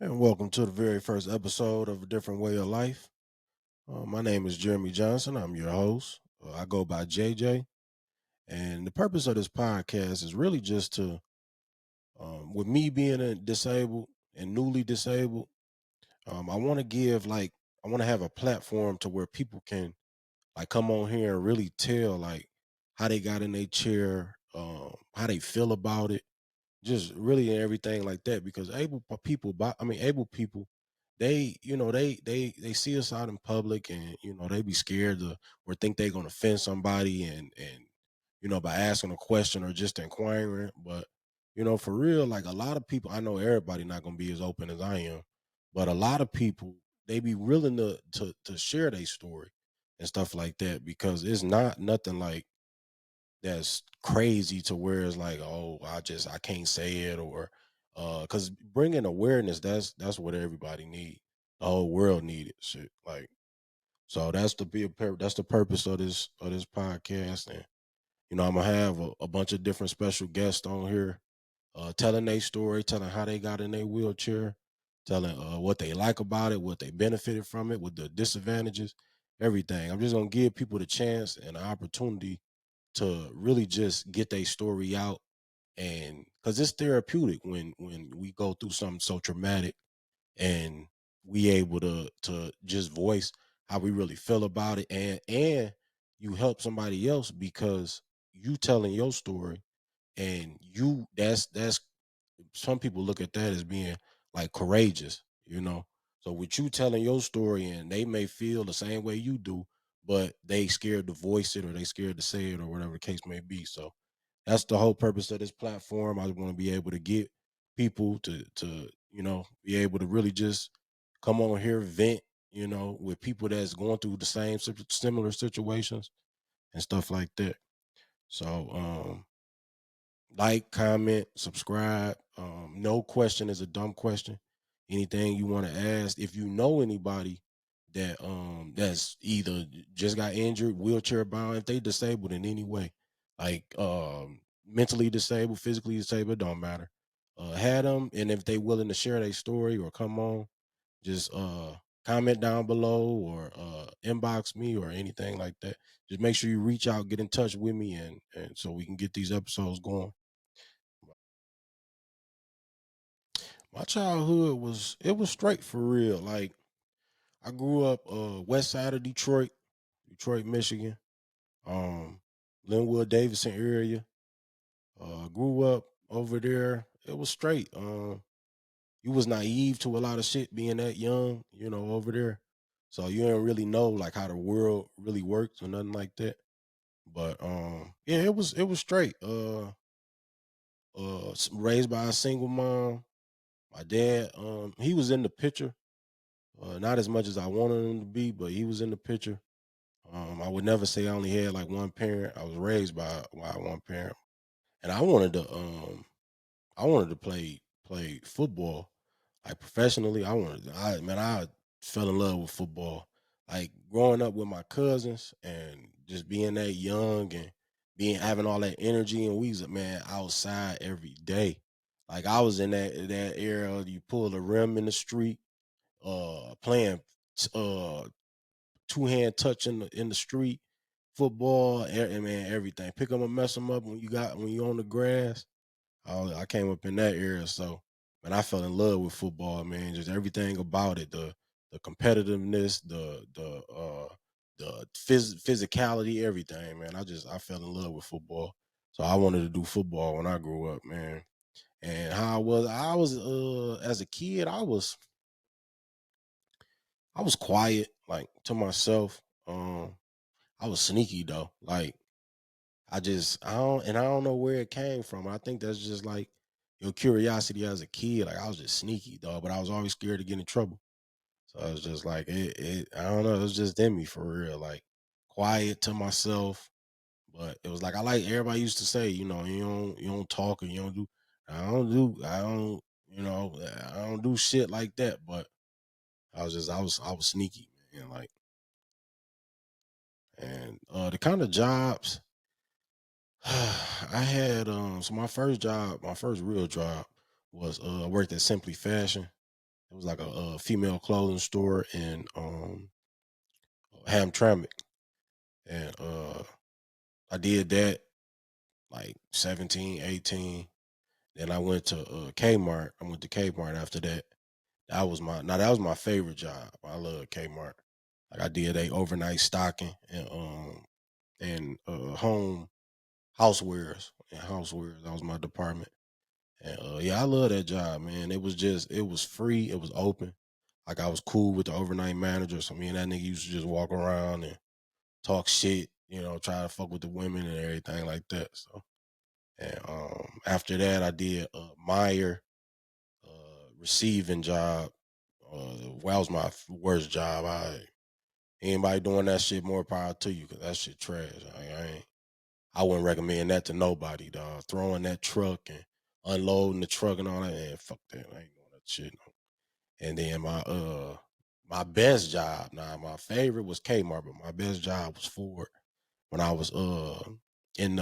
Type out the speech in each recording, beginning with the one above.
And welcome to the very first episode of A Different Way of Life. My name is Jeremy Johnson. I'm your host. I go by JJ. And the purpose of this podcast is really just to, with me being disabled and newly disabled, I want to I want to have a platform to where people can like come on here and really tell like how they got in their chair, how they feel about it, just really everything like that because able people, they see us out in public, and they be scared to or think they're gonna offend somebody, and by asking a question or just inquiring. But for real, like a lot of people, I know everybody not gonna be as open as I am, but a lot of people, they be willing to share their story and stuff like that because it's not nothing like that's crazy to where it's like, oh, I can't say it, or because bringing awareness, that's what everybody need. The whole world need it. Shit, like so that's the purpose of this podcast, and I'm gonna have a bunch of different special guests on here, telling their story, telling how they got in their wheelchair, telling what they like about it, what they benefited from it, with the disadvantages, everything. I'm just gonna give people the chance and the opportunity to really just get their story out, and because it's therapeutic when we go through something so traumatic, and we able to just voice how we really feel about it, and you help somebody else because you telling your story, and you that's some people look at that as being like courageous. So with you telling your story, and they may feel the same way you do, but they scared to voice it, or they scared to say it, or whatever the case may be. So that's the whole purpose of this platform. I want to be able to get people to be able to really just come on here, vent, with people that's going through the similar situations and stuff like that. So like, comment, subscribe. No question is a dumb question. Anything you want to ask, if you know anybody that's either just got injured, wheelchair bound, if they disabled in any way, like mentally disabled, physically disabled, don't matter. Had them, and if they willing to share their story or come on, just comment down below, or inbox me or anything like that. Just make sure you reach out, get in touch with me, and so we can get these episodes going. My childhood was straight for real. Like, I grew up west side of Detroit, Michigan. Um Linwood Davidson area. Grew up over there. It was straight. You was naive to a lot of shit being that young, over there. So you didn't really know like how the world really works or nothing like that. But yeah, it was straight. Raised by a single mom. My dad, he was in the picture. Not as much as I wanted him to be, but he was in the picture. I would never say I only had like one parent. I was raised by one parent, and I wanted to play football like professionally. I fell in love with football. Like growing up with my cousins and just being that young and being having all that energy, and we was, man, outside every day. Like I was in that era. You pull the rim in the street, playing uh two-hand touch in the street, football, and man, everything. Pick them and mess them up when you on the grass. I came up in that era, so man, I fell in love with football, man. Just everything about it, the competitiveness, the physicality, everything, man. I fell in love with football, so I wanted to do football when I grew up, man. And how I was as a kid, I was quiet, like to myself. I was sneaky though. Like I don't know where it came from. I think that's just like your curiosity as a kid. Like I was just sneaky though, but I was always scared to get in trouble. So I was just like I don't know, it was just in me for real. Like quiet to myself. But it was like I like everybody used to say, you don't talk or you don't do I don't do shit like that. But I was sneaky, man. Like, and the kind of jobs I had, so my first real job was I worked at Simply Fashion, It was like a female clothing store in Hamtramck, and I did that like 17, 18. Then I went to Kmart. I went to Kmart after that. That was my favorite job. I love Kmart. Like I did a overnight stocking and home housewares and housewares. That was my department. And yeah, I love that job, man. It was free. It was open. Like I was cool with the overnight manager. So me and that nigga used to just walk around and talk shit, try to fuck with the women and everything like that. So and after that I did Meyer receiving job. That was my worst job. Anybody doing that shit, more power to you, cause that shit trash. I wouldn't recommend that to nobody, dog. Throwing that truck and unloading the truck and all that, and fuck that. I ain't doing that shit. No. And then my best job, now my favorite was Kmart, but my best job was Ford when I was in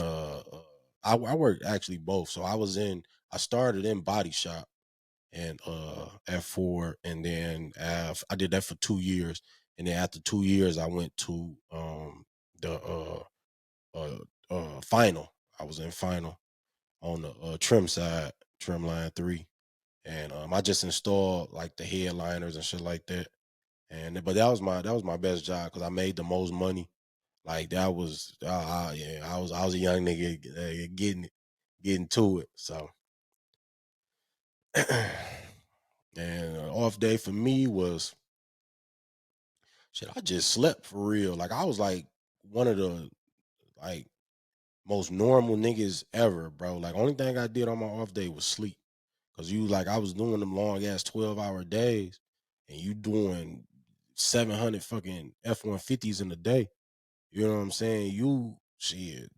I worked actually both. So I started in body shop and at Ford, and then I did that for 2 years, and then after 2 years I went to the final. I was in final on the trim side, trim line 3, and I just installed like the headliners and shit like that. And but that was my best job because I made the most money. Like that was yeah, I was a young nigga getting to it. So and off day for me was shit. I just slept for real. Like I was like one of the like most normal niggas ever, bro. Like only thing I did on my off day was sleep. Cause I was doing them long ass 12-hour days, and you doing 700 fucking F-150s in a day. You know what I'm saying? You shit,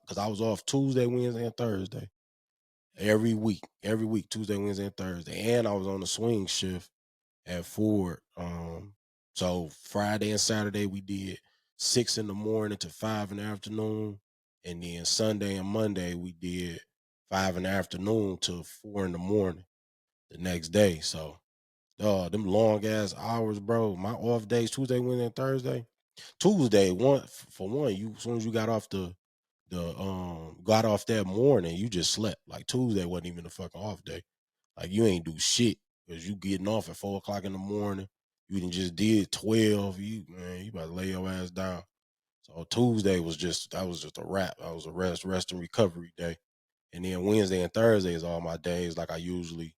cause I was off Tuesday, Wednesday, and Thursday every week, Tuesday, Wednesday, and Thursday, and I was on the swing shift at Ford. So Friday and Saturday we did 6 in the morning to 5 in the afternoon, and then Sunday and Monday we did 5 in the afternoon to 4 in the morning the next day. So, them long ass hours, bro. My off days, Tuesday, Wednesday, and Thursday. Tuesday, for one, you as soon as you got off that morning, you just slept. Like Tuesday wasn't even a fucking off day. Like you ain't do shit because you getting off at 4 o'clock in the morning. You done just did 12. You about to lay your ass down. So Tuesday was just a wrap. That was a rest and recovery day. And then Wednesday and Thursday is all my days. Like I usually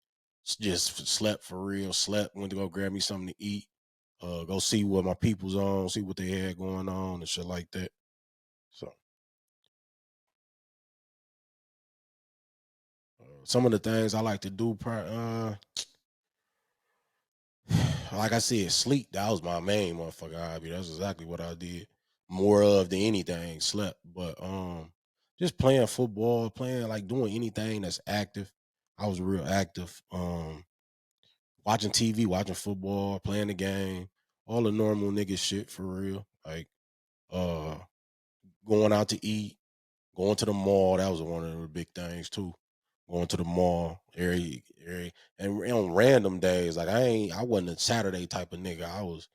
just slept for real. Slept, went to go grab me something to eat. Go see what my people's on, see what they had going on and shit like that. So some of the things I like to do, like I said, sleep. That was my main motherfucking hobby. That's exactly what I did more of than anything. Slept, but just playing football, playing like doing anything that's active. I was real active. Watching TV, watching football, playing the game, all the normal nigga shit for real. Like uh going out to eat, going to the mall. That was one of the big things too. Going to the mall, and on random days, like I wasn't a Saturday type of nigga. I was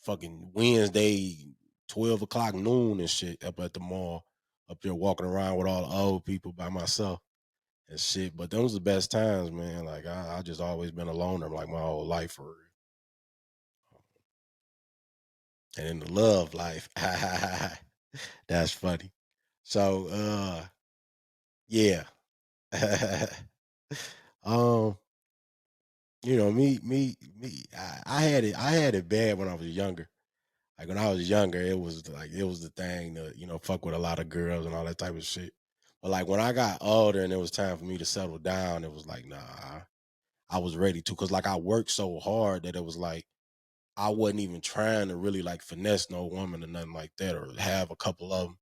fucking Wednesday, 12 o'clock noon and shit up at the mall, up there walking around with all the old people by myself and shit. But those the best times, man. Like I just always been a loner like my whole life for real. And in the love life, that's funny. So yeah. um, I had it bad when I was younger. Like when I was younger, it was the thing to, fuck with a lot of girls and all that type of shit. But like when I got older and it was time for me to settle down, it was like, nah, I was ready to. Cause like I worked so hard that it was like I wasn't even trying to really like finesse no woman or nothing like that, or have a couple of them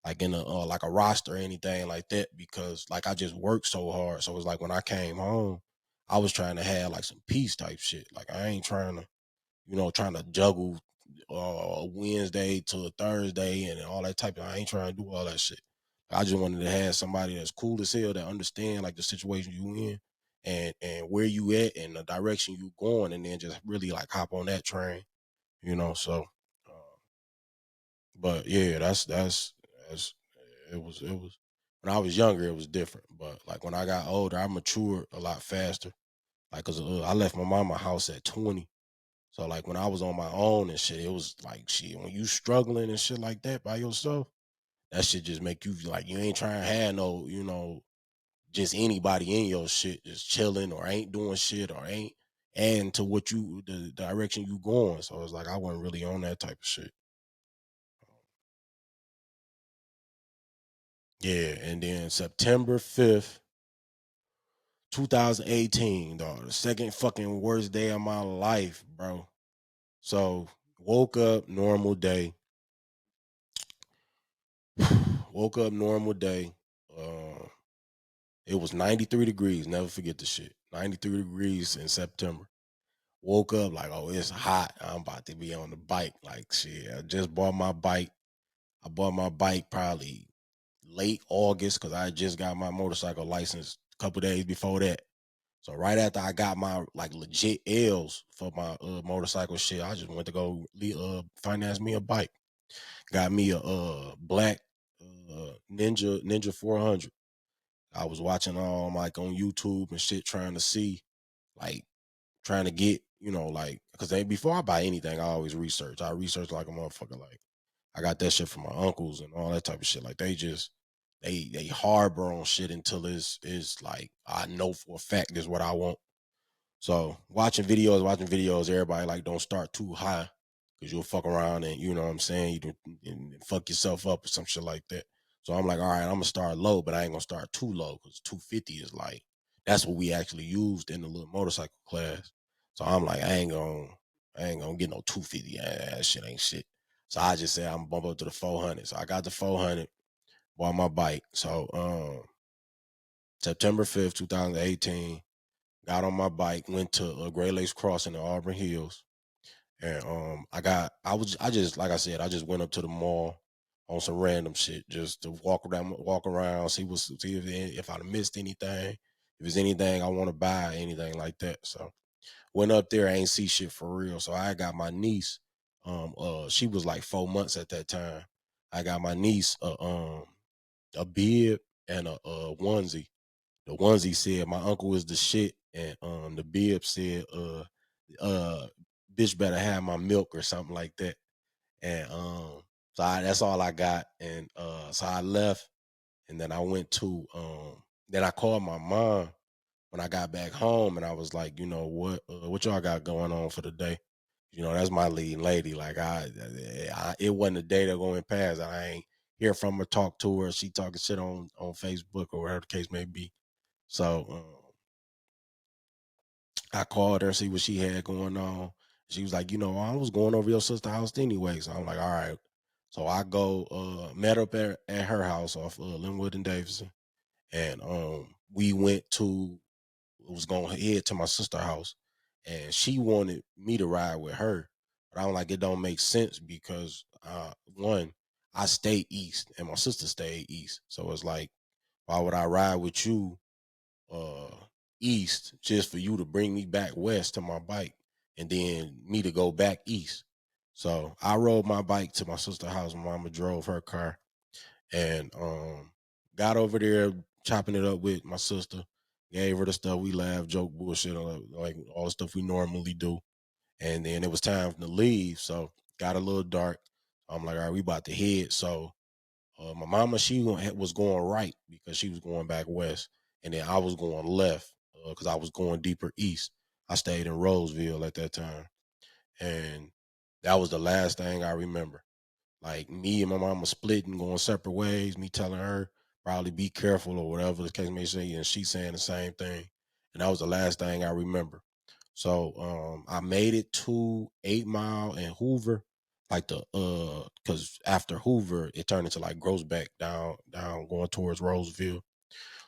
like in a like a roster or anything like that, because like I just worked so hard. So it's like when I came home, I was trying to have like some peace type shit. Like I ain't trying to juggle Wednesday to a Thursday and all that type of. I ain't trying to do all that shit. I just wanted to have somebody that's cool as hell that understand like the situation you in, and where you at and the direction you going, and then just really like hop on that train, you know. So, but yeah, that's it was when I was younger, it was different. But like when I got older, I matured a lot faster. Like, cause I left my mama house at 20. So like when I was on my own and shit, it was like shit. When you struggling and shit like that by yourself, that shit just make you like you ain't trying to have no, just anybody in your shit just chilling or ain't doing shit or ain't adding to what the direction you going. So it's like I wasn't really on that type of shit. Yeah, and then September 5th, 2018, dog, the second fucking worst day of my life, bro. So woke up normal day. Woke up normal day. Uh, it was 93 degrees. Never forget the shit. 93 degrees in September. Woke up like, oh, it's hot. I'm about to be on the bike. Like shit. I just bought my bike. I bought my bike probably late August because I just got my motorcycle license a couple days before that. So right after I got my like legit L's for my motorcycle shit, I just went to go finance me a bike. Got me a black Ninja 400. I was watching like on YouTube and shit, trying to see like trying to get like because before I buy anything, I always research. I research like a motherfucker. Like I got that shit from my uncles and all that type of shit. Like they harbor on shit until it's like I know for a fact this is what I want. So watching videos, everybody like don't start too high because you'll fuck around and you know what I'm saying, and fuck yourself up or some shit like that. So I'm like, all right, I'm gonna start low, but I ain't gonna start too low because 250 is like that's what we actually used in the little motorcycle class. So I'm like, I ain't gonna get no 250. That shit ain't shit. So I just said I'm gonna bump up to the 400. So I got the 400, bought my bike. So September 5th, 2018. Got on my bike, went to Great Lakes Crossing in Auburn Hills, and I just like I said, I just went up to the mall on some random shit just to walk around, see if I missed anything, if there's anything I want to buy, anything like that. So went up there, I ain't see shit for real. So I got my niece, she was like 4 months at that time. I got my niece a bib and a onesie. The onesie said my uncle is the shit, and the bib said uh bitch better have my milk or something like that. And that's all I got. And so I left, and then I went to then I called my mom when I got back home, and I was like, you know what y'all got going on for the day? You know, that's my leading lady. Like it wasn't a day that going past. I ain't hear from her, talk to her. She talking shit on Facebook or whatever the case may be. So I called her, see what she had going on. She was like, I was going over your sister's house anyway. So I'm like, all right. So I go met up at her house off Linwood and Davidson. And we went to was gonna head to my sister's house. And she wanted me to ride with her. But I'm like, it don't make sense because one, I stay east and my sister stayed east. So it's like, why would I ride with you uh east just for you to bring me back west to my bike and then me to go back east? So I rode my bike to my sister's house. My mama drove her car and got over there chopping it up with my sister. Gave her the stuff we laugh, joke, bullshit, like all the stuff we normally do. And then it was time to leave. So got a little dark. I'm like, all right, we about to head. So my mama, was going right because she was going back west, and then I was going left because I was going deeper east. I stayed in Roseville at that time, and that was the last thing I remember. Like me and my mama splitting, going separate ways. Me telling her probably be careful or whatever the case may say, and she saying the same thing. And that was the last thing I remember. So I made it to 8 Mile and Hoover, like because after Hoover it turned into like Groesbeck down going towards Roseville.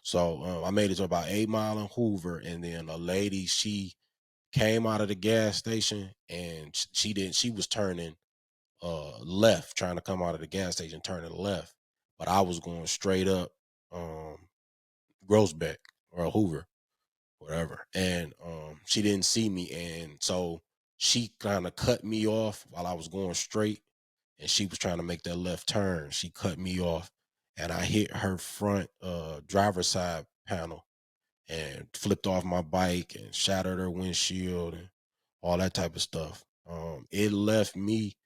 So I made it to about 8 Mile and Hoover, and then a lady, she came out of the gas station and she was turning left, trying to come out of the gas station, turning left, but I was going straight up Groesbeck or Hoover. whatever. And she didn't see me, and so she kind of cut me off while I was going straight, and she was trying to make that left turn. She cut me off, and I hit her front driver's side panel and flipped off my bike and shattered her windshield and all that type of stuff. It left me,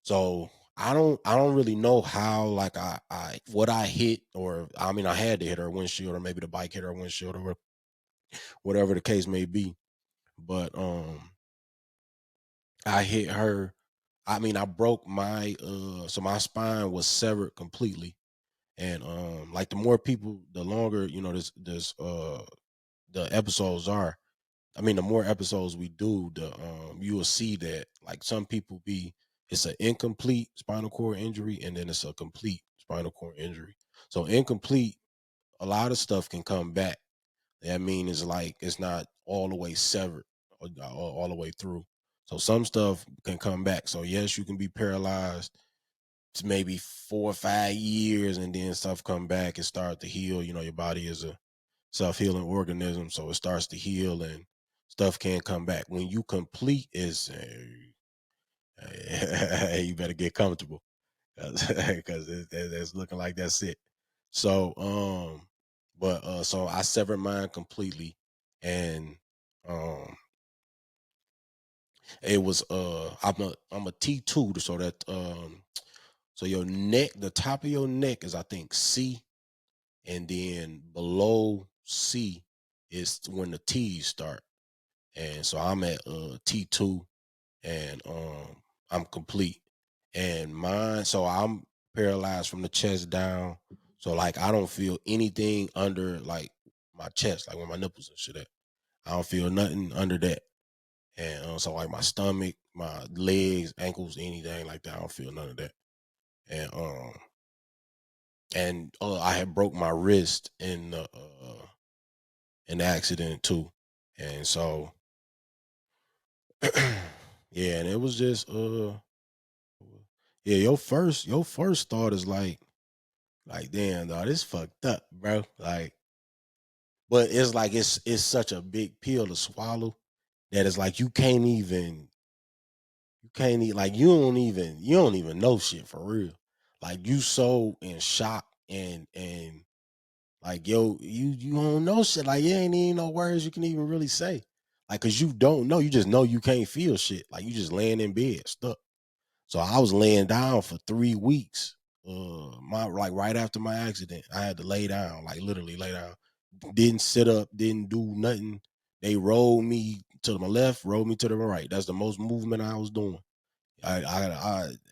so I don't really know how, like, I what I hit, or I mean I had to hit her windshield, or maybe the bike hit her windshield, or whatever the case may be. But I hit her. I mean, I broke my so my spine was severed completely. And like, the more people, the longer, this the episodes are. I mean, the more episodes we do, the you will see that, like, some people be, it's an incomplete spinal cord injury, and then it's a complete spinal cord injury. So incomplete, a lot of stuff can come back. That mean it's like it's not all the way severed, or all the way through. So some stuff can come back. So yes, you can be paralyzed to maybe 4 or 5 years, and then stuff come back and start to heal. Your body is a self-healing organism, so it starts to heal, and stuff can come back. When you complete, is you better get comfortable, because it's looking like that's it. So so I severed mine completely, and um it was I'm a T2, so that so your neck, the top of your neck is, I think, C, and then below C is when the T's start. And so I'm at T2, and I'm complete. And mine, so I'm paralyzed from the chest down. So, like, I don't feel anything under, like, my chest, like where my nipples and shit at. I don't feel nothing under that. And so, like, my stomach, my legs, ankles, anything like that, I don't feel none of that. And I had broke my wrist in the accident too. And so yeah, and it was just yeah, your first thought is like, damn, dog, this fucked up, bro. Like, but it's like, it's such a big pill to swallow, that it's like you can't even, like, you don't even know shit for real. Like, you so in shock, and like, yo, you don't know shit. Like, you ain't even no words you can even really say. Like, cause you don't know. You just know you can't feel shit. Like, you just laying in bed stuck. So I was laying down for 3 weeks. My like right after my accident, I had to lay down, like literally lay down. Didn't sit up, didn't do nothing. They rolled me to my left, rolled me to the right. That's the most movement I was doing. And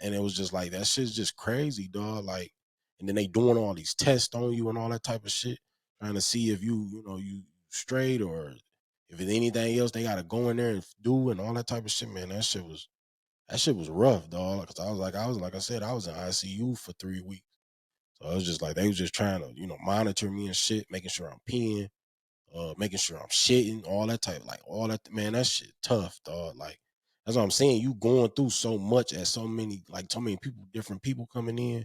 it was just like, that shit's just crazy, dog. Like, and then they doing all these tests on you and all that type of shit, trying to see if you straight, or if it's anything else they gotta go in there and do, and all that type of shit. Man, that shit was rough, dog. Cause I said, I was in ICU for 3 weeks. So it was just like, they was just trying to, monitor me and shit, making sure I'm peeing, making sure I'm shitting, all that type, like all that, man, that shit tough, dog. Like, that's what I'm saying. You going through so much at so many people, different people coming in.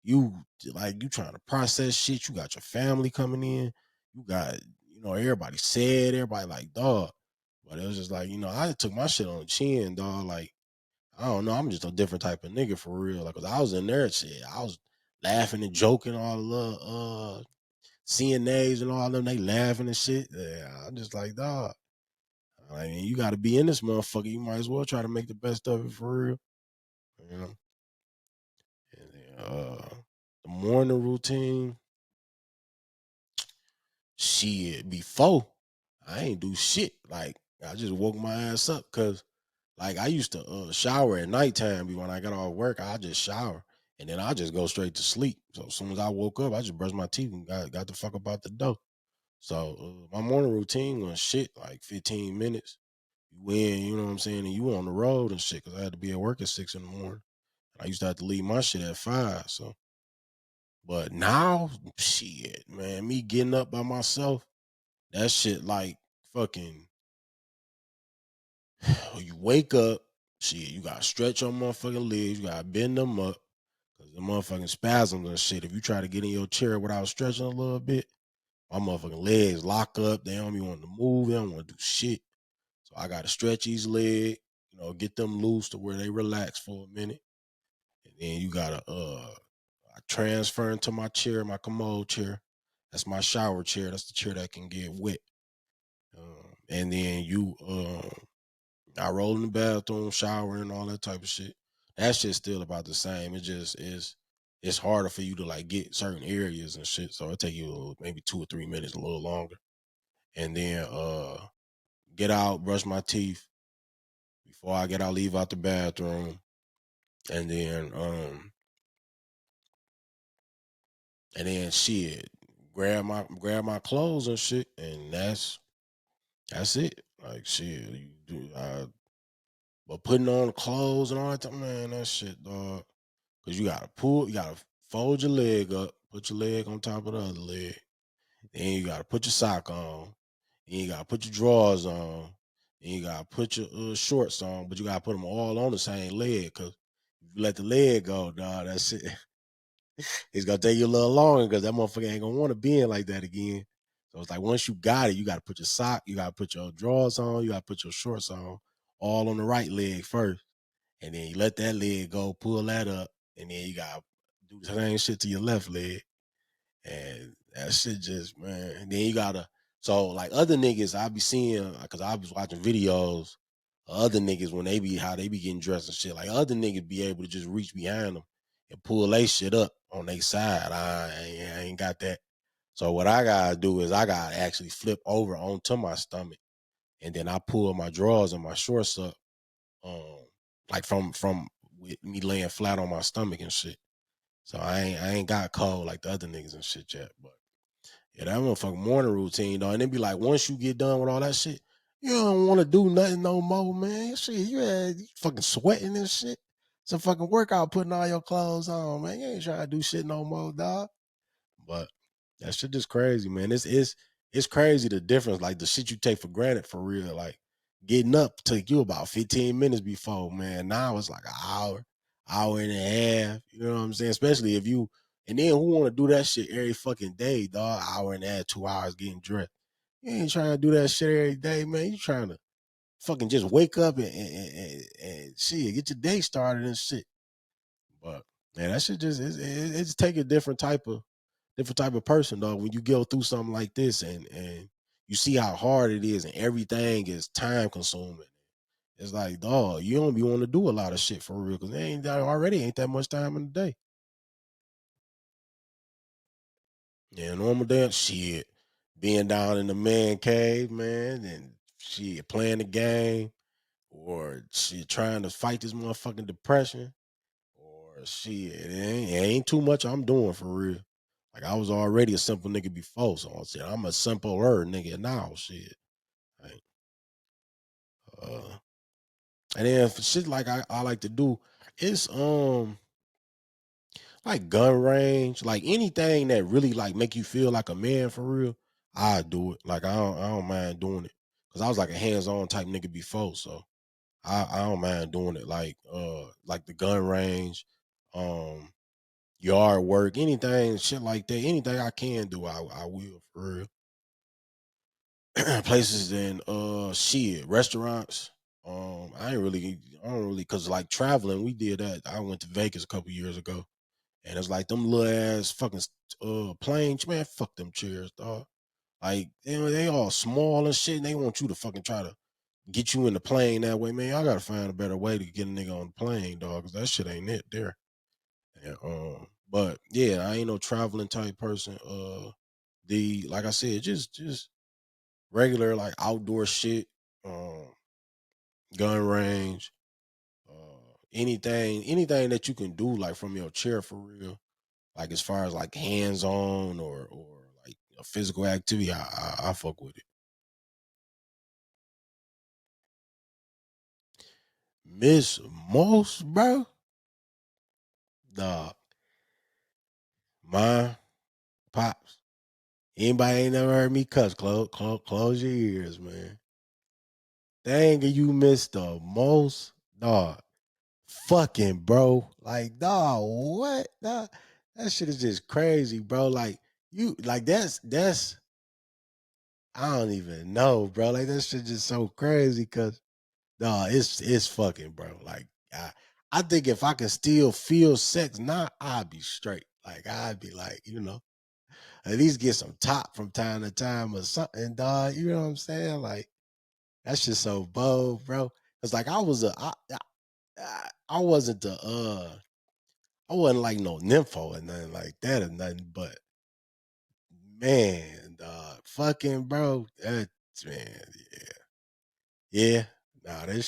You you trying to process shit. You got your family coming in. You got, everybody said, everybody like, dog. But it was just like, I took my shit on the chin, dog. Like, I don't know. I'm just a different type of nigga for real. Like, 'cause I was in there, shit. I was laughing and joking, all the little CNAs and all them. They laughing and shit. Yeah, I'm just like, dog. I mean, you got to be in this motherfucker. You might as well try to make the best of it for real. You know. And then, the morning routine. Shit, before I ain't do shit. Like, I just woke my ass up, because, like, I used to shower at nighttime. When I got off work, I just shower, and then I just go straight to sleep. So as soon as I woke up, I just brushed my teeth and got the fuck up out the door. So my morning routine was shit, like 15 minutes. You in, you know what I'm saying, and you on the road and shit, because I had to be at work at 6 in the morning. I used to have to leave my shit at 5. So, but now, shit, man, me getting up by myself, that shit, like, fucking, you wake up, shit, you gotta stretch your motherfucking legs, you gotta bend them up, because the motherfucking spasms and shit. If you try to get in your chair without stretching a little bit, my motherfucking legs lock up. They don't be wanting to move. They don't want to do shit. So I gotta stretch each leg, get them loose to where they relax for a minute. And then you gotta I transfer into my chair, my commode chair. That's my shower chair. That's the chair that can get wet. And then I roll in the bathroom, shower, and all that type of shit. That shit's still about the same. It just is. It's harder for you to like get certain areas and shit. So it take you maybe 2 or 3 minutes, a little longer. And then get out, brush my teeth before I get out, leave out the bathroom, and then shit, grab my clothes and shit, and that's it. Like shit, you do. But putting on clothes and all that time, man, that shit, dog. Cause you gotta fold your leg up, put your leg on top of the other leg. Then you gotta put your sock on. Then you gotta put your drawers on. Then you gotta put your shorts on, but you gotta put them all on the same leg. Cause if you let the leg go, dog, that shit, it's gonna take you a little longer because that motherfucker ain't gonna want to be in like that again. So it's like once you got it, you gotta put your sock, you gotta put your drawers on, you gotta put your shorts on, all on the right leg first. And then you let that leg go, pull that up, and then you gotta do the same shit to your left leg. And that shit just, man. And then you gotta, so like other niggas I be seeing, cause I was watching videos of other niggas when how they be getting dressed and shit. Like other niggas be able to just reach behind them and pull they shit up on their side. I ain't got that. So what I gotta do is I gotta actually flip over onto my stomach, and then I pull my drawers and my shorts up, like from with me laying flat on my stomach and shit. So I ain't got cold like the other niggas and shit yet. But yeah, that motherfucking morning routine, though. And it be like once you get done with all that shit, you don't want to do nothing no more, man. Shit, you fucking sweating and shit. It's a fucking workout putting all your clothes on, man. You ain't trying to do shit no more, dog. But that shit just crazy, man. It's crazy the difference, like the shit you take for granted for real. Like getting up took you about 15 minutes before, man. Now it's like an hour and a half. You know what I'm saying? Especially if you and then who want to do that shit every fucking day, dog? Hour and a half, 2 hours getting dressed. You ain't trying to do that shit every day, man. You trying to fucking just wake up and shit, get your day started and shit. But man, that shit just it's take a different type of person, dog. When you go through something like this and you see how hard it is and everything is time consuming. It's like, dog, you don't be wanting to do a lot of shit for real because ain't that much time in the day. Yeah, normal day shit. Being down in the man cave, man, and shit, playing the game, or shit trying to fight this motherfucking depression. Or shit, it ain't too much I'm doing for real. Like I was already a simple nigga before, so I said I'm a simpler nigga now. Shit, like, uh, and then for shit like I like to do, it's like gun range, like anything that really like make you feel like a man for real. I do it. Like I don't mind doing it because I was like a hands on type nigga before, so I don't mind doing it. Like the gun range, um yard work, anything, shit like that, anything I can do, I will for real. Places in shit, restaurants. I don't really cause like traveling, we did that. I went to Vegas a couple years ago and it's like them little ass fucking planes, man, fuck them chairs, dog. Like they all small and shit, and they want you to fucking try to get you in the plane that way, man. I gotta find a better way to get a nigga on the plane, dog, cause that shit ain't it there. Yeah, but yeah, I ain't no traveling type person. The like I said, just regular like outdoor shit, um, gun range, anything that you can do like from your chair for real. Like as far as like hands on or like a physical activity, I fuck with it. Miss Most, bro, dog, my pops. Anybody ain't never heard me cuss? Close your ears, man. Dang, you missed the most, dog. Fucking bro, like dog, what? Dog? That shit is just crazy, bro. Like you, like that's I don't even know, bro. Like that shit just so crazy because no, it's fucking, bro. Like I think if I can still feel sex, now I'd be straight. Like I'd be like, at least get some top from time to time or something, dog. You know what I'm saying? Like that's just so bold, bro. Cause like I wasn't I wasn't like no nympho or nothing like that or nothing, but man, fucking bro, man, yeah, yeah. Nah, that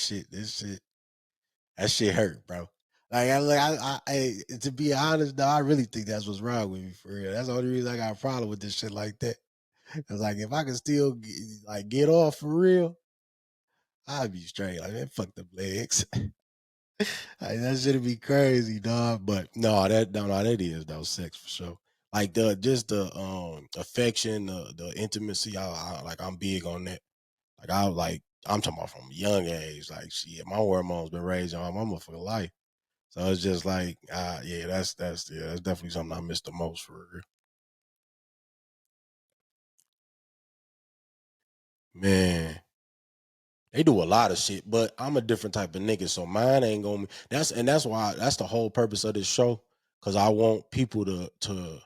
shit hurt, bro. To be honest, though, I really think that's what's wrong with me for real. That's the only reason I got a problem with this shit like that. Cause like if I can still get off for real, I'd be straight. Like man, fuck the legs. Like, that should be crazy, dog. But no, that is though sex for sure. Like the affection, the intimacy. I'm big on that. I'm talking about from a young age. Like shit, my hormones been raised on my motherfucking life. So it's just like, yeah, that's definitely something I miss the most for real. Man, they do a lot of shit, but I'm a different type of nigga, so mine ain't gonna. That's why that's the whole purpose of this show, because I want people to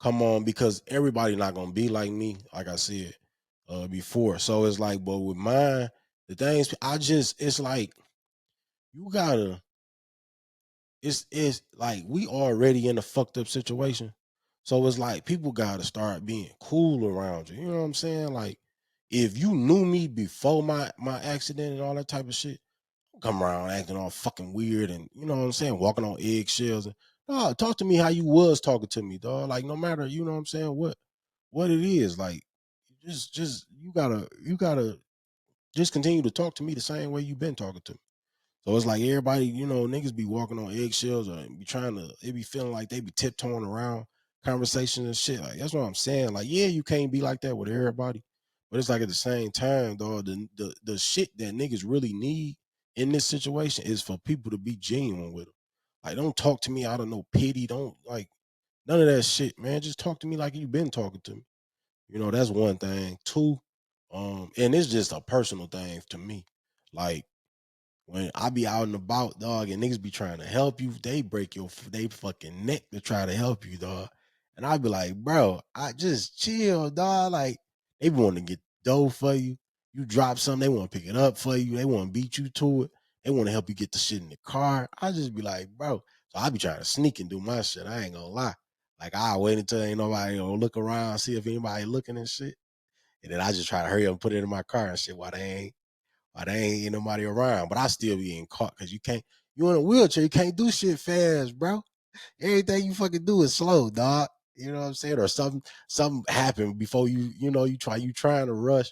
come on because everybody not gonna be like me, like I said before. So it's like, but with mine, the things it's like you gotta it's like we already in a fucked up situation. So it's like people gotta start being cool around you. You know what I'm saying? Like if you knew me before my accident and all that type of shit, don't come around acting all fucking weird and you know what I'm saying, walking on eggshells and dog, talk to me how you was talking to me, dog. Like no matter, you know what I'm saying, what it is, like just you gotta just continue to talk to me the same way you've been talking to me. So it's like everybody, niggas be walking on eggshells or be they be feeling like they be tiptoeing around conversations and shit. Like that's what I'm saying. Like, yeah, you can't be like that with everybody. But it's like at the same time, dog, the shit that niggas really need in this situation is for people to be genuine with them. Like, don't talk to me out of no pity. Don't like none of that shit, man. Just talk to me like you've been talking to me. That's one thing. Two, and it's just a personal thing to me. Like when I be out and about, dog, and niggas be trying to help you, they break they fucking neck to try to help you, dog. And I be like, bro, I just chill, dog. Like they want to get dough for you. You drop something, they want to pick it up for you. They want to beat you to it. They want to help you get the shit in the car. I just be like, bro. So I be trying to sneak and do my shit. I ain't gonna lie. Like I wait until ain't nobody gonna look around, see if anybody looking and shit. And then I just try to hurry up and put it in my car and shit while they ain't nobody around. But I still be getting caught because you in a wheelchair, you can't do shit fast, bro. Everything you fucking do is slow, dog. You know what I'm saying? Or something happened before you trying to rush.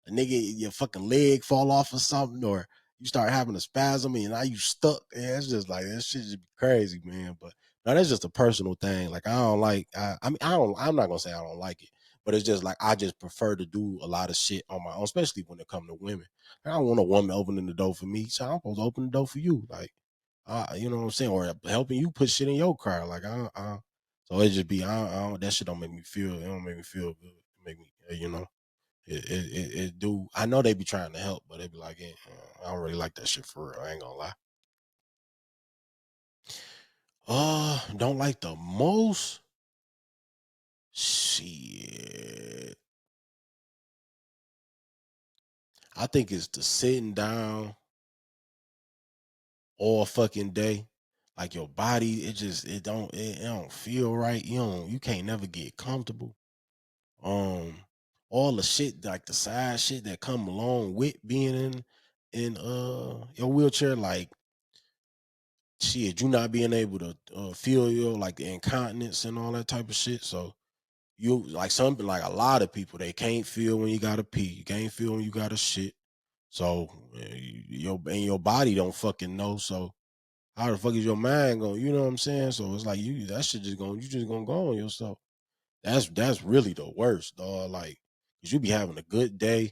A nigga, your fucking leg fall off or something, or you start having a spasm and now you stuck. Yeah, it's just like that shit just be crazy, man. But no, that's just a personal thing. Like I don't like I mean I'm not gonna say I don't like it, but it's just like I just prefer to do a lot of shit on my own, especially when it come to women. I don't want a woman opening the door for me. So I'm supposed to open the door for you. Like you know what I'm saying, or helping you put shit in your car. Like so it just be that shit don't make me feel. It don't make me feel good. It make me, it do. I know they be trying to help, but they be like, I don't really like that shit for real. I ain't gonna lie. Don't like the most. Shit, I think it's the sitting down all fucking day. Like your body, it don't feel right. You can't never get comfortable. um all the shit like the side shit that come along with being in your wheelchair, like shit, you not being able to feel your like the incontinence and all that type of shit. So you like something like a lot of people, they can't feel when you gotta pee, you can't feel when you gotta shit. So your body don't fucking know. So how the fuck is your mind going, you know what I'm saying? So it's like you just gonna go on yourself. That's really the worst, dog. Like, cause you be having a good day,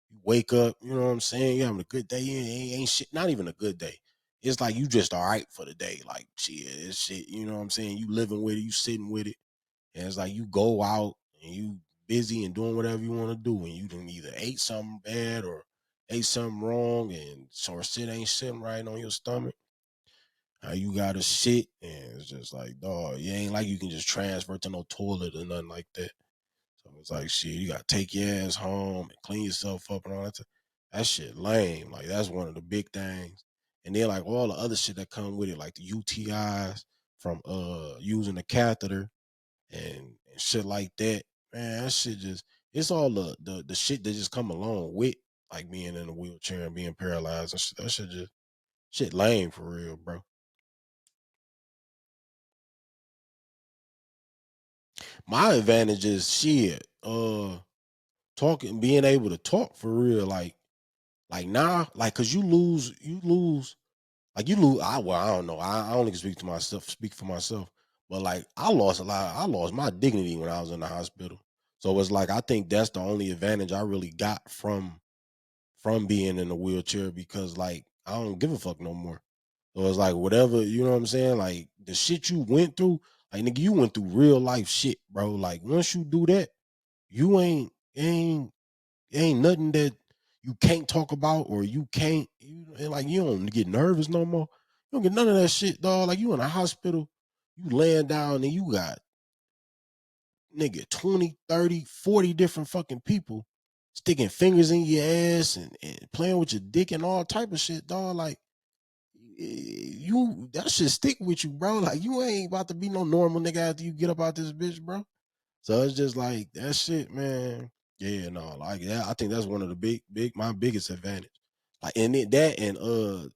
you wake up, you know what I'm saying? You having a good day, you ain't shit, not even a good day. It's like you just all right for the day. Like, shit, it's shit, you know what I'm saying? You living with it, you sitting with it. And it's like you go out and you busy and doing whatever you want to do, and you done either ate something bad or ate something wrong, and so shit ain't sitting right on your stomach. How you gotta shit, and it's just like, dog, it ain't like you can just transfer to no toilet or nothing like that. So it's like, shit, you gotta take your ass home and clean yourself up and all that. That shit lame. Like that's one of the big things. And then like all the other shit that come with it, like the UTIs from using the catheter and shit like that. Man, that shit just it's all the shit that just come along with like being in a wheelchair and being paralyzed and shit. That shit just shit lame for real, bro. My advantage is shit. Talking, being able to talk for real, like now, like cause you lose, like you lose. I don't know. I only can speak for myself, but like I lost a lot. I lost my dignity when I was in the hospital. So it's like I think that's the only advantage I really got from being in a wheelchair because like I don't give a fuck no more. So it's like whatever, you know what I'm saying? Like the shit you went through, like nigga, you went through real life shit, bro. Like once you do that, you ain't nothing that you can't talk about or you can't and like you don't get nervous no more. You don't get none of that shit, dog. Like you in a hospital, you laying down and you got nigga 20, 30, 40 different fucking people sticking fingers in your ass and playing with your dick and all type of shit, dog. Like you that shit stick with you, bro. Like you ain't about to be no normal nigga after you get up out this bitch, bro. So it's just like that shit, man. Yeah, no, like that. I think that's one of the my biggest advantage. Like, and that and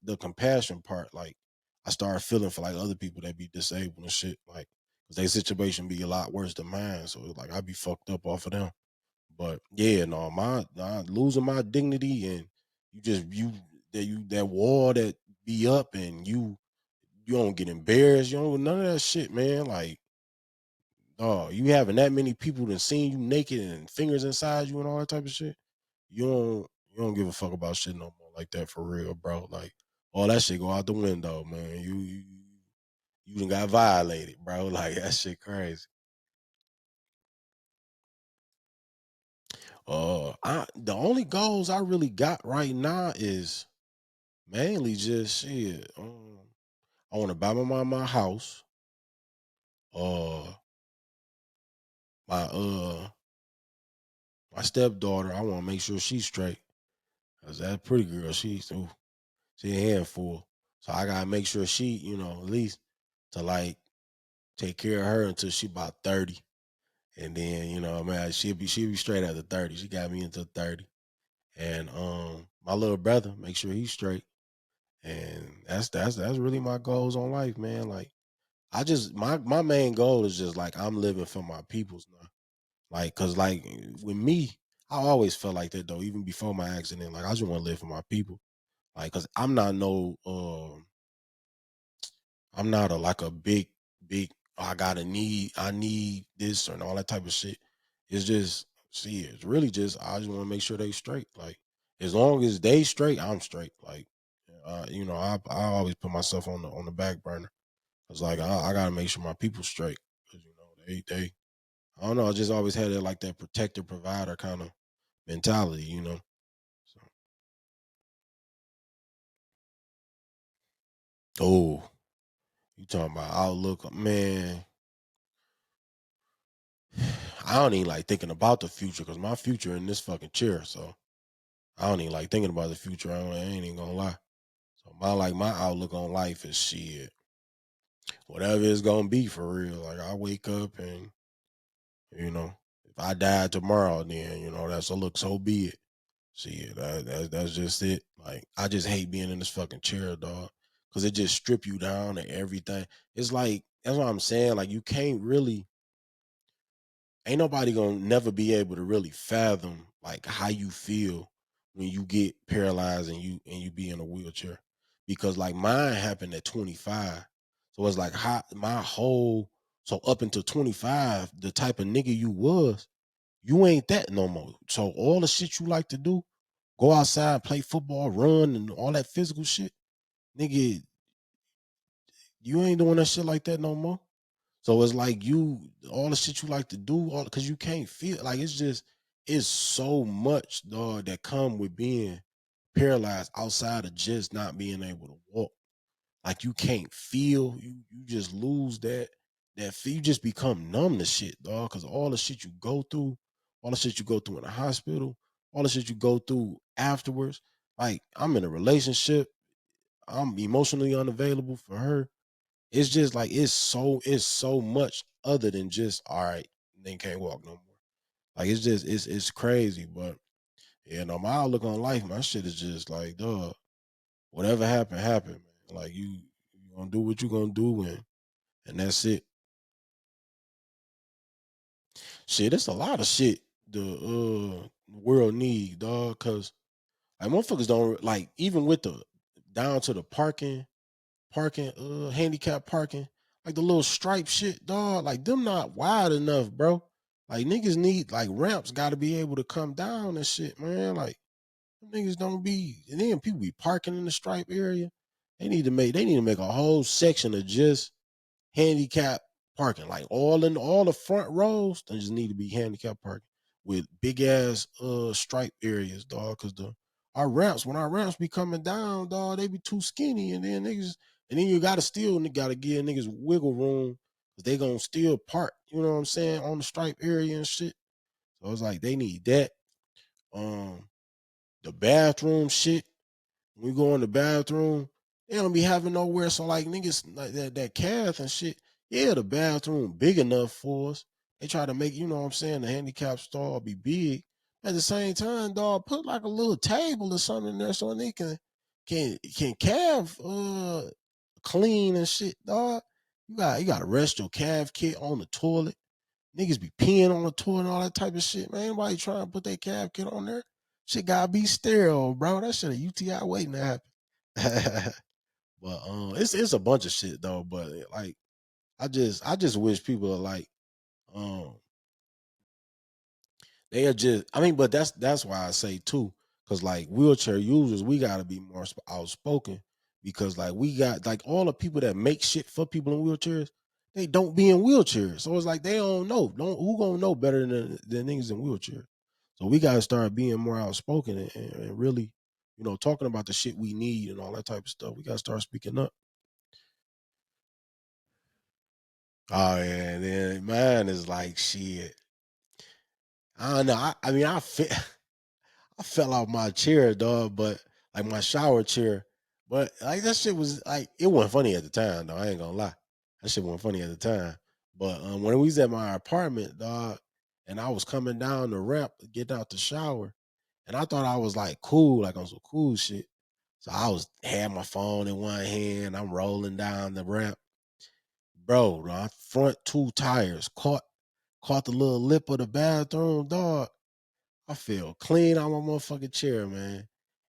the compassion part. Like, I started feeling for like other people that be disabled and shit. Like, cause their situation be a lot worse than mine. So like, I be fucked up off of them. But yeah, no, losing my dignity and that wall that be up and you don't get embarrassed. You don't none of that shit, man. Like oh, you having that many people that seen you naked and fingers inside you and all that type of shit. You don't give a fuck about shit no more like that for real, bro. Like all that shit go out the window, man. You done got violated, bro. Like that shit crazy. The only goals I really got right now is mainly just shit. I want to buy my mom my house. Uh, my my stepdaughter. I want to make sure she's straight. Cause that pretty girl, she a handful. So I gotta make sure she, at least to like take care of her until she about 30. And then, man, she'll be straight after 30. She got me until 30. And my little brother, make sure he's straight. And that's really my goals on life, man. Like I just my main goal is just like I'm living for my peoples now. Like, cause like with me, I always felt like that though, even before my accident. Like I just want to live for my people. Like, cause I'm not no I'm not a like a big I need this and all that type of shit. It's just see, it's really just I just want to make sure they straight. Like as long as they straight, I'm straight. Like I always put myself on the back burner. It's like I gotta make sure my people straight. Cause they I don't know, I just always had it like that protector provider kind of mentality. So oh, you talking about outlook, man. I don't even like thinking about the future because my future in this fucking chair. So I don't even like thinking about the future. I ain't even gonna lie. So my outlook on life is shit. Whatever it's gonna be for real. Like I wake up and if I die tomorrow, then that's a look. So be it. Shit, that's just it. Like I just hate being in this fucking chair, dog, because it just strip you down and everything. It's like that's what I'm saying. Like you can't really ain't nobody gonna never be able to really fathom like how you feel when you get paralyzed and you be in a wheelchair because like mine happened at 25. So it's like how my whole so up until 25 the type of nigga you was, you ain't that no more. So all the shit you like to do, go outside, play football, run, and all that physical shit, nigga, you ain't doing that shit like that no more. So it's like you all the shit you like to do, all because you can't feel like it's so much, dog, that come with being paralyzed outside of just not being able to walk. Like you can't feel, you just lose that feel. You just become numb to shit, dog. Cause all the shit you go through, all the shit you go through in the hospital, all the shit you go through afterwards. Like I'm in a relationship, I'm emotionally unavailable for her. It's just like it's so much other than just all right, they can't walk no more. Like it's crazy, but my outlook on life, my shit is just like, dog, whatever happened, happened, man. Like you gonna do what you gonna do, and that's it. Shit, it's a lot of shit the world need, dog, cause like motherfuckers don't like even with the down to the parking, handicap parking, like the little stripe shit, dog. Like them not wide enough, bro. Like niggas need like ramps got to be able to come down and shit, man. Like them niggas don't be, and then people be parking in the stripe area. They need to make a whole section of just handicap parking, like all the front rows. They just need to be handicap parking with big ass stripe areas, dog. Cause when our ramps be coming down, dog, they be too skinny, and then you gotta give niggas wiggle room because they gonna still park. You know what I'm saying on the stripe area and shit. So it's like they need that. Um, the bathroom shit we go in the bathroom, they don't be having nowhere. So like niggas like that calf and shit. Yeah, the bathroom big enough for us. They try to make, what I'm saying, the handicap stall be big. At the same time, dog, put like a little table or something in there so they can calf clean and shit, dog. You gotta rest your calf kit on the toilet. Niggas be peeing on the toilet and all that type of shit, man. Anybody trying to put their calf kit on there? Shit gotta be sterile, bro. That shit a UTI waiting to happen. But it's a bunch of shit though. But like, I just wish people are like, um, they are just. I mean, but that's why I say too, because like wheelchair users, we gotta be more outspoken because like we got like all the people that make shit for people in wheelchairs, they don't be in wheelchairs. So it's like they don't know. Don't who gonna know better than niggas in wheelchairs? So we gotta start being more outspoken and really, talking about the shit we need and all that type of stuff. We gotta start speaking up. Oh yeah, and then mine is like shit. I don't know. I mean, I fell off my chair, dog, but like my shower chair. But like that shit was like it wasn't funny at the time, though. I ain't gonna lie. That shit wasn't funny at the time. But when we was at my apartment, dog, and I was coming down the ramp, getting out the shower, and I thought I was like cool, like on some cool shit. So had my phone in one hand, I'm rolling down the ramp. Bro, my front two tires caught the little lip of the bathroom, dog. I feel clean out my motherfucking chair, man.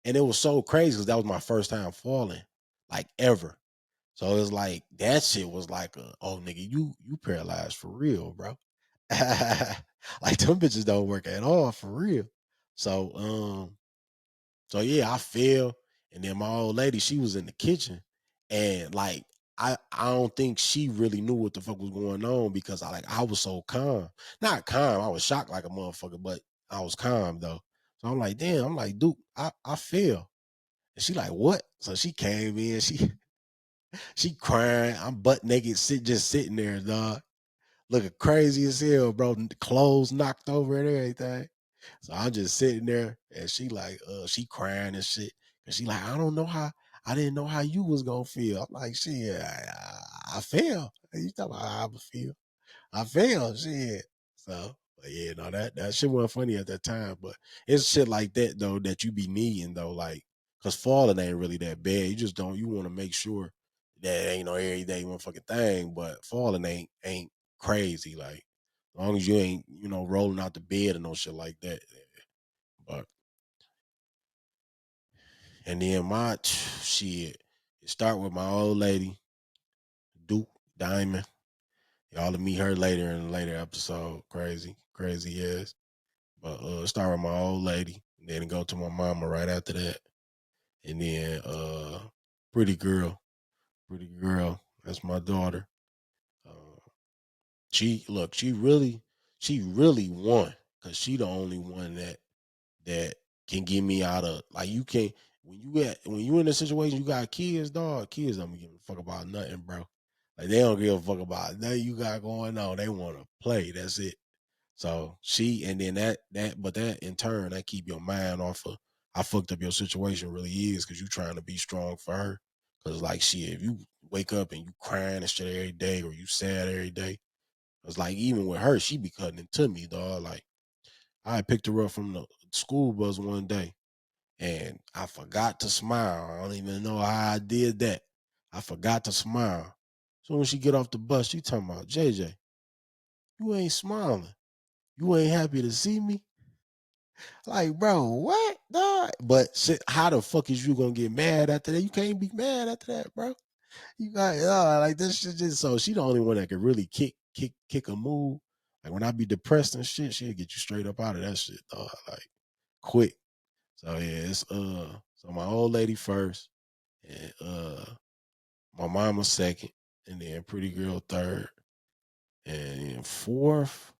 And it was so crazy because that was my first time falling, like ever. So it was like that shit was like oh nigga, you paralyzed for real, bro. Like them bitches don't work at all for real. So so yeah, I fell, and then my old lady, she was in the kitchen, and like I don't think she really knew what the fuck was going on because I was so calm, not calm. I was shocked like a motherfucker, but I was calm though. So I'm like, damn, I'm like, dude, I fell, and she like, what? So she came in, she crying. I'm butt naked, just sitting there, dog, looking crazy as hell, bro. Clothes knocked over and everything. So I'm just sitting there and she like she crying and shit. And she like, I didn't know how you was gonna feel. I'm like, shit, I feel. You talking about how I feel. I feel shit. So but yeah, no, that shit wasn't funny at that time. But it's shit like that though that you be needing though, like cause falling ain't really that bad. You just don't you want to make sure that ain't no everyday motherfucking thing, but falling ain't crazy. Like as long as you ain't, rolling out the bed and no shit like that. But and then my shit, it start with my old lady, Duke Diamond. Y'all to meet her later in a later episode. Crazy, crazy ass. But start with my old lady, and then go to my mama right after that. And then pretty girl. Pretty girl. That's my daughter. she really won because she the only one that can get me out of like you can't when you in a situation you got kids, dog. Kids don't give a fuck about nothing, bro. Like they don't give a fuck about nothing you got going on. They want to play. That's it. So she and then but that in turn that keep your mind off of how fucked up your situation really is because you trying to be strong for her. Cause like shit, if you wake up and you crying and shit every day or you sad every day, it's like even with her, she be cutting into me, dog. Like I picked her up from the school bus one day and I forgot to smile. I don't even know how I did that. I forgot to smile. So when she get off the bus, she talking about JJ, you ain't smiling. You ain't happy to see me. Like, bro, what? Dog? But shit, how the fuck is you gonna get mad after that? You can't be mad after that, bro. You got like this shit just so she the only one that can really kick a move. Like when I be depressed and shit, she'll get you straight up out of that shit, dog. Like quick. So yeah, it's so my old lady first, and my mama second, and then pretty girl third, and then fourth.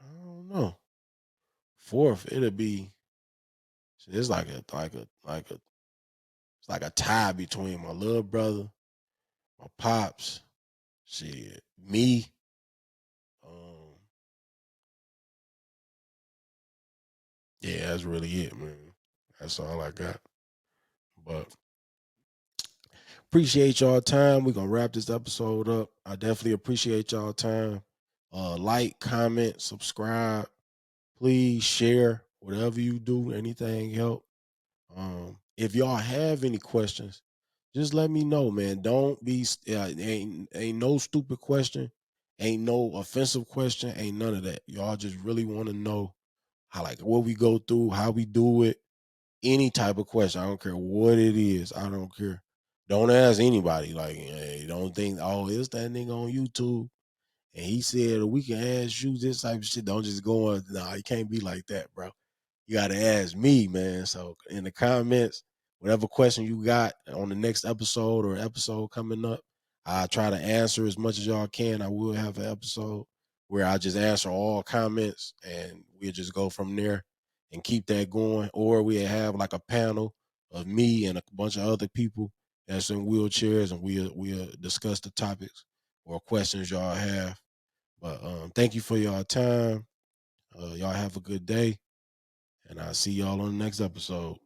I don't know. Fourth, it'll be it's like a tie between my little brother, my pops, shit, me. Um, yeah, that's really it, man. That's all I got. But appreciate y'all time. We're gonna wrap this episode up. I definitely appreciate y'all time. Like, comment, subscribe. Please share whatever you do. Anything help. If y'all have any questions, just let me know, man. Don't be ain't no stupid question, ain't no offensive question, ain't none of that. Y'all just really want to know how like what we go through, how we do it, any type of question. I don't care what it is. I don't care. Don't ask anybody. Like, hey, don't think, oh, it's that nigga on YouTube and he said we can ask you this type of shit. Don't just go on. Nah, you can't be like that, bro. You gotta ask me, man. So in the comments, whatever question you got on the next episode or episode coming up, I try to answer as much as y'all can. I will have an episode where I just answer all comments and we'll just go from there and keep that going. Or we have like a panel of me and a bunch of other people that's in wheelchairs and we'll discuss the topics or questions y'all have. But thank you for y'all time. Y'all have a good day. And I'll see y'all on the next episode.